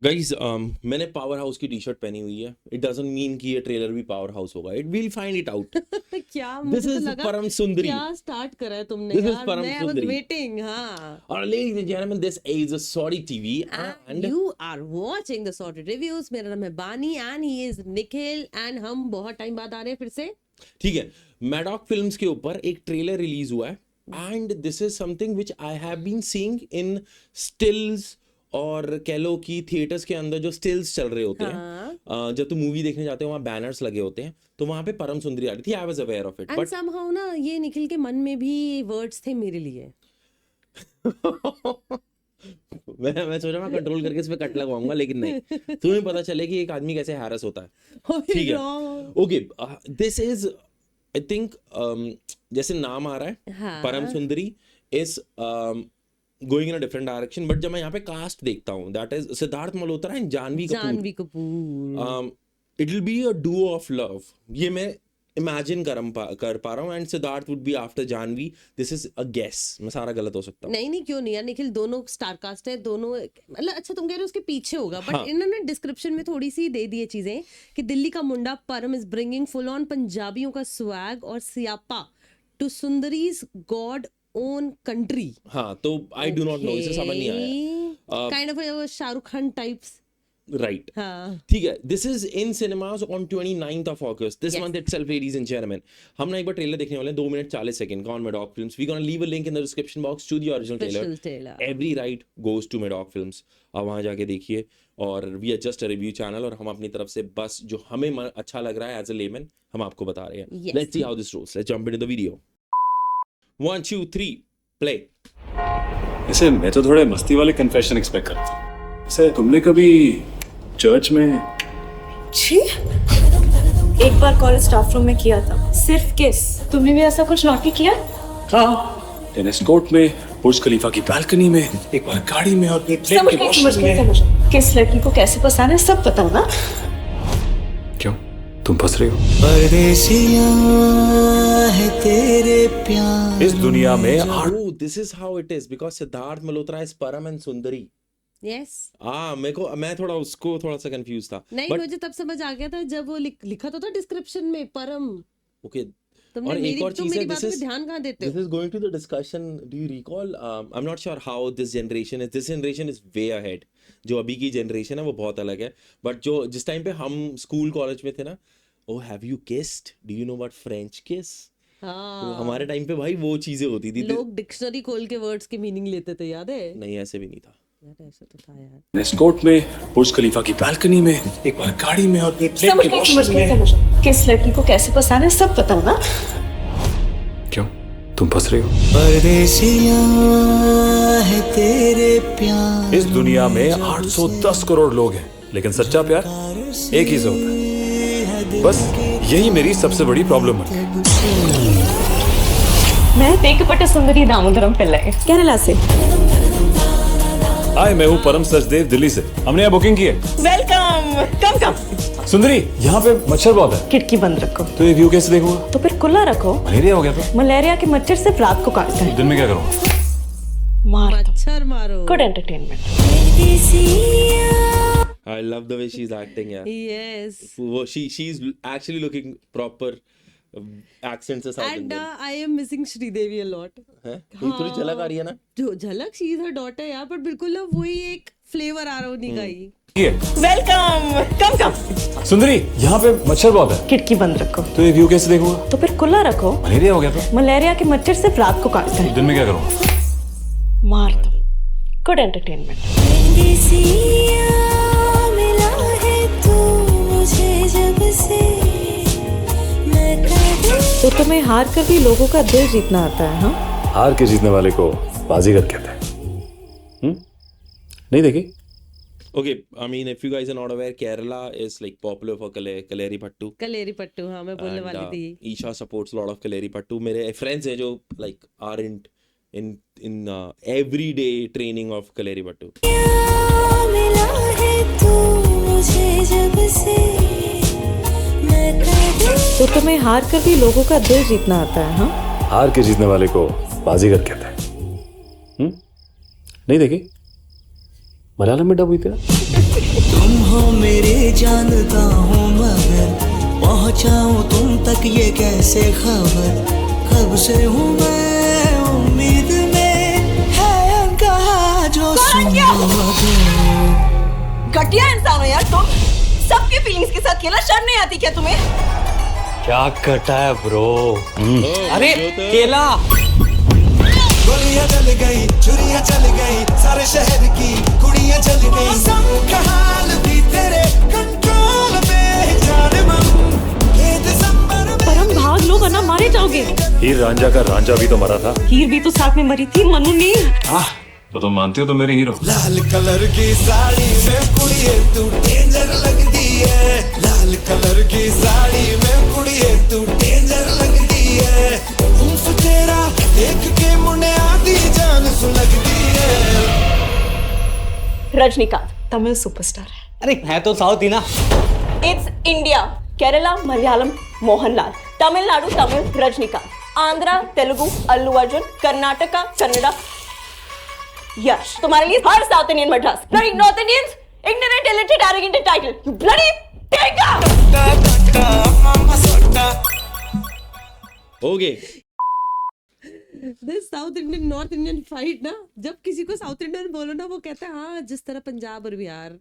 Guys मैंने power house की T shirt पहनी हुई है. इट डजंट मीन कि ये ट्रेलर भी पावर हाउस होगा. It will find it out. क्या दिस मुझे तो इज लगा परम सुंदरी. क्या स्टार्ट करा है तुमने दिस इज यार. परम मैं आई वाज सुंदरी. वेटिंग. हाँ. और ladies and gentlemen, this is a Sorry TV and You are watching the Sorted Reviews. मेरा नाम है बानी and he is Nikhil and हम बहुत टाइम बाद आ रहे हैं फिर से. ठीक है. मैडॉक फिल्म्स के ऊपर एक ट्रेलर रिलीज हुआ है and this is something which I have been seeing in stills और कह लो कि थिएटर्स के अंदर जो स्टिल्स चल रहे होते हैं. जब तुम मूवी देखने जाते हो वहाँ बैनर्स लगे होते हैं तो वहाँ पे परम सुंदरी आ रही थी. I was aware of it And somehow ना ये निखिल के मन में भी वर्ड्स थे मेरे लिए. मैं सोचा मैं कंट्रोल करके इस पे कट लगवाऊंगा लेकिन नहीं. तुम्हें पता चले कि एक आदमी कैसे हैरस होता है. ठीक है. Okay. This is I think जैसे नाम आ रहा है हाँ. Param Sundari is going in a different direction. But जब मैं यहाँ पे कास्ट देखता हूँ that is Siddharth Malhotra and Janhvi Kapoor. It will be a duo of love. ये मैं इमेजिन कर पा रहा हूँ. And Siddharth would be after Janhvi. This is a guess. मैं सारा गलत हो सकता हूँ. नहीं क्यों नहीं यार निखिल. दोनों स्टार कास्ट है. दोनों मतलब अच्छा तुम कह रहे हो उसके पीछे होगा बट हाँ. इन्होंने डिस्क्रिप्शन में थोड़ी सी दे दी है चीजें कि दिल्ली का मुंडा परम इज ब्रिंगिंग फुल ऑन पंजाबियों का स्वैग और सियापा टू सुंदरीज गॉड ओन कंट्री. हाँ तो आई डू नॉट नो. इसे समझ नहीं आया. Kind of Shahrukh Khan types. Right. हाँ. ठीक है. This is in cinemas on 29th of August this month itself. Ladies and gentleman हम ना एक बार ट्रेलर देखने वाले हैं 2 मिनट 40 सेकंड का on Maddock Films. We gonna leave a link in the description box to the original trailer. Every right goes to Maddock Films. आप वहां जाके देखिए. और we are just a review channel और हम अपनी तरफ से बस जो हमें अच्छा लग रहा है एज अ लेमन हम आपको बता रहे हैं. Let's see how this rolls. Let's jump into the video. 1 2 3 play. ऐसे मैं तो थोड़े मस्ती वाले कन्फेशन एक्सपेक्ट करता था. ऐसे तुमने कभी चर्च में छी, एक बार कॉलेज स्टाफ रूम में किया था. सिर्फ किस. तुमने भी ऐसा कुछ नॉटी किया? हाँ, टेनिस कोर्ट में, बुर्ज खलीफा की बालकनी में, एक बार गाड़ी में और प्लेन समझ के गई वॉशरूम में. किस लड़की को कैसे पसंद है सब पता हो ना. क्यों तुम फंस रही हो? परदेसियां है तेरे प्यार. इस दुनिया में Oh, this is how it is because Siddharth Malhotra is परम एंड सुंदरी. यस. मैं थोड़ा उसको थोड़ा सा कंफ्यूज था. नहीं मुझे तब समझ आ गया था जब वो लिखा तो था डिस्क्रिप्शन में परम. ओके. तुमने और एक मेरी और तुम चीज है. मेरी दिस बातों पे इज ध्यान कहाँ देते हो? This is going to the discussion. Do you recall? I'm not sure how this generation is. This generation is way ahead. जो अभी की जनरेशन है वो बहुत अलग है. बट जो जिस टाइम पे हम स्कूल कॉलेज में थे ना, oh have you kissed? Do you know what French kiss? हाँ. तो हमारे टाइम पे भाई वो चीजें होती थी. लोग डिक्शनरी खोल के वर्ड्स के मीनिंग लेते थे. याद है? नहीं ऐसे भी नहीं था. यार ऐसा तो था यार. टेनिस कोर्ट में, बुर्ज खलीफा की बालकनी में, एक बार गाड़ी में और प्लेन समझ के गई वॉशरूम में. किस लड़की को कैसे पसंद है सब पता हो ना. क्यों तुम फंस रही हो? परदेसियां है तेरे प्यार. इस दुनिया में 810 करोड़ लोग हैं लेकिन सच्चा प्यार एक ही से होता है. बस यही मेरी सबसे बड़ी प्रॉब्लम है. मैं तेकपट्ट सुंदरी दामोदरम पिल्लई केरला से. हाय, मैं हूँ परम सचदेव दिल्ली से. हमने यहाँ बुकिंग की है. वेलकम. कम कम. सुंदरी, यहाँ पे मच्छर बहुत है. खिड़की बंद रखो. तो ये व्यू कैसे देखूंगा? तो फिर खुला रखो. मलेरिया हो गया तो मलेरिया के मच्छर सिर्फ रात को काटते हैं. दिन में क्या करूँगा? मार दो. मच्छर मारो. Good entertainment. I love the way she's acting. Yeah. Yes. वो she's actually looking proper. Accent से South And Indian. I am missing Sridevi a lot. है? थोड़ी झलक आ रही है ना? जो झलक शी इज हर डॉटर यार पर बिल्कुल ना वही एक फ्लेवर आ रहा उन्हीं का ही. ये वेलकम. कम कम. सुंदरी, यहाँ पे मच्छर बहुत है. खिड़की बंद रखो. तो ये व्यू कैसे देखूंगा? तो फिर खुला रखो. मलेरिया हो गया तो मलेरिया के मच्छर सिर्फ रात को काटते हैं. दिन में क्या करूँगा? मार दो. Good entertainment. तो तुम्हें हार कर भी लोगों का दिल जीतना आता है. हाँ, हार के जीतने वाले को बाजीगर कहते हैं. नहीं देखी? Okay, I mean, if you guys are not aware, Kerala is like popular for Kaleri Pattu. Kaleri पट्टू. हाँ मैं बोलने And वाली थी. Isha supports a lot of Kaleri Pattu. मेरे friends हैं जो like aren't in everyday training of Kaleri Pattu. तो तुम्हें हार कर भी लोगों का दिल जीतना आता है. हाँ, हार के जीतने वाले को बाजीगर कहते हैं. नहीं देखी? मलयालम में डब हुई थी ना. तुम हो मेरी जानता हूँ मगर पहुँचाऊँ तुम तक ये कैसे खबर, कब से हूँ मैं उम्मीद में, है कहा जो सुन लो अगर। घटिया इंसान हो यार तुम, सबकी फीलिंग्स के साथ खेलना शर्म नहीं आती क्या तुम्हें? क्या कटा है ब्रो। अरे केला। गोलियां चल गई, चुरियां चल गई, सारे शहर की कुड़ियां चल गई। मौसम का हाल भी तेरे कंट्रोल में, जाने मन ये दिसंबर में। परम भाग लो वरना मारे जाओगे। हीर रांझा का रांझा भी तो मरा था। हीर भी तो साथ में मरी थी, मनु नहीं। तो तुम मानते हो तो मेरे हीरो। लाल कलर की साड़ी में कुड़िए तू डेंजर लगती है, लाल कलर की साड़ी में कुड़िए तू डेंजर लगती है। उम्फ तेरा देख के मुन्ने आधी जान सुलगती है। रजनीकांत तमिल सुपरस्टार है। अरे है तो साउथ ही ना। It's India, Kerala Malayalam Mohanlal, Tamil Nadu Tamil Rajinikanth, Andhra Telugu Allu Arjun, Karnataka Kannada Yash. तुम्हारे लिए हर South Indian Madras, bloody North Indians, ignorant, illiterate, arrogant entitled, you bloody tinker! Okay this South Indian North Indian fight ना, जब किसी को साउथ इंडियन बोलो ना वो कहता है हाँ जिस तरह पंजाब और बिहार।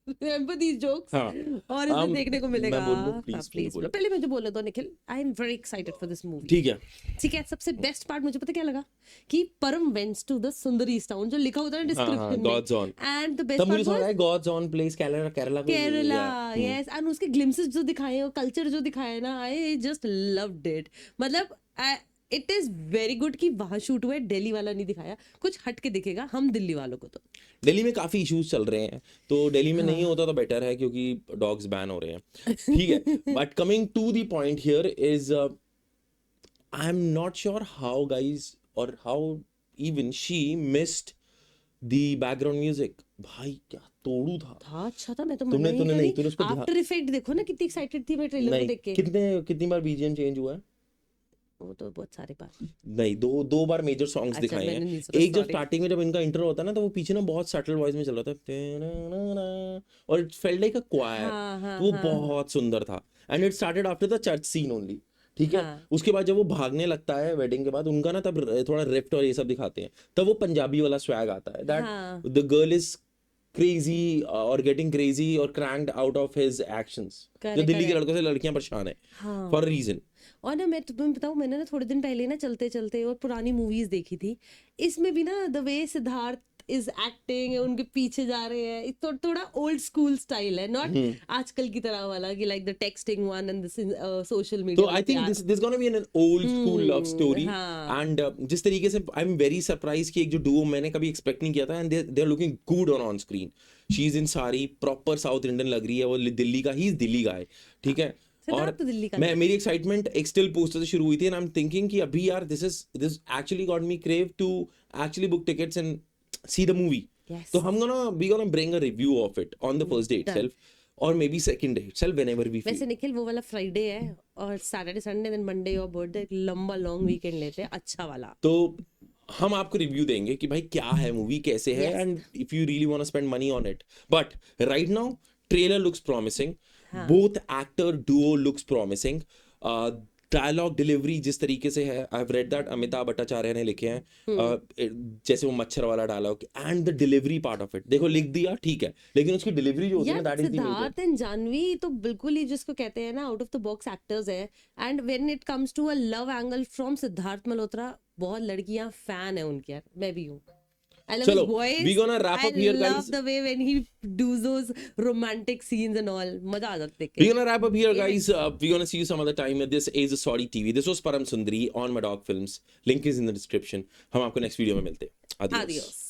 Remember these jokes? हाँ। और इसे देखने को मिलेगा। मैं बोलूं, हाँ, please, please बोलो। पहले मुझे बोलने दो Nikhil, I am very excited for this movie. ठीक है। ठीक है, सबसे बेस्ट पार्ट मुझे पता क्या लगा कि Param wents to the Sundari's town, जो लिखा होता है डिस्क्रिप्शन में, God's on। एंड द तब बेस्ट मुझे पार्ट समझ वाज आया God's own place Kerala Kerala, yes, and उसके ग्लिम्सेस जो दिखाए हैं, कल्चर जो दिखाया है ना, आई जस्ट लव्ड इट। मतलब इट इज वेरी गुड कि वहां शूट हुआ है, दिल्ली वाला नहीं दिखाया, कुछ हट के दिखेगा हम दिल्ली वालों को। तो दिल्ली में काफी इश्यूज चल रहे हैं, तो दिल्ली में नहीं होता तो बेटर है क्योंकि डॉग्स बैन हो रहे हैं। ठीक है, but coming to the point here is I am not sure how guys और how even she missed the background music. भाई क्या तोड़ू था। अच्छा था, मैं तो तूने नहीं, तूने उसको आफ्टर इफेक्ट देखो ना, कितनी एक्साइटेड थी मैं ट्रेलर को नहीं, देख के। कितनी बार बीजीएम चेंज हुआ है? वो तो बहुत सारे बार नहीं, दो बार मेजर सॉन्ग्स अच्छा, दिखाए मैंने हैं। नहीं सुना, एक जब sorry। स्टार्टिंग में जब इनका इंट्रो होता है ना, तो वो पीछे ना बहुत सटल वॉइस में चल रहा था और it felt like a choir. हाँ, वो बहुत सुंदर था and it started after the church scene only. ठीक है, उसके बाद जब वो भागने लगता है वेडिंग के बाद उनका ना, तब थोड़ा रिफ्ट और ये सब दिखाते हैं, तब वो पंजाबी वाला स्वैग आता है, that the girl is crazy और गेटिंग क्रेजी और क्रैंक्ड आउट ऑफ हिज एक्शंस। जो दिल्ली के लड़कों से लड़कियां परेशान है फॉर अ रीजन। और ना मैं तुम्हें बताऊं, मैंने ना थोड़े दिन पहले ना चलते चलते और पुरानी मूवीज देखी थी, इसमें भी ना the way Siddharth is acting, उनके पीछे जा रहे हैं, तो थोड़ा ओल्ड स्कूल स्टाइल है, नॉट आजकल की तरह वाला कि like the texting one and the social media. तो I think this gonna be an old school love story and जिस तरीके से आई एम वेरी सरप्राइज कि एक जो डुओ मैंने कभी एक्सपेक्ट नहीं किया था, and they are looking good on screen. She is in sari proper south Indian लग रही है, वो दिल्ली का, ही इज दिल्ली गाय। ठीक है, और तो दिल्ली का मैं, मेरी एक्साइटमेंट एक स्टिल पोस्टर से शुरू हुई थी एंड आई एम थिंकिंग कि अभी यार this actually got me crave to actually book tickets and see the movie. तो हम we gonna bring a review of it on the first day itself और may be second day itself whenever we feel. वैसे निखिल वो वाला Friday है और Saturday Sunday then Monday और birthday, एक लंबा लॉन्ग वीकेंड लेते हैं अच्छा वाला। तो हम आपको रिव्यू देंगे कि भाई क्या है मूवी, कैसे है, and if you really want to spend money on it. But right now trailer looks promising, both actor duo looks promising, dialogue delivery जिस तरीके से है, I have read that Amitabh Bhattacharya ने लिखे हैं, जैसे वो मच्छर वाला dialogue and the delivery part of it, देखो लिख दिया ठीक है, लेकिन उसकी डिलीवरी जो होती है ना, that is the Siddharth and Janhvi तो बिल्कुल ही जिसको कहते हैं ना out of the box actors है, and when it comes to a love angle from Siddharth Malhotra, बहुत लड़कियां फैन है उनकी यार, मैं भी हूँ। I love Chalo, his voice. we gonna wrap up here, I love guys. the way when he does those romantic scenes and all. मजा आ जाता है देख We're के। gonna wrap up here, guys. We're gonna see you some other time. This is a Sorry TV. This was Param Sundari on Madog Films. Link is in the description. हम आपको next video में मिलते हैं। Adios. Adios.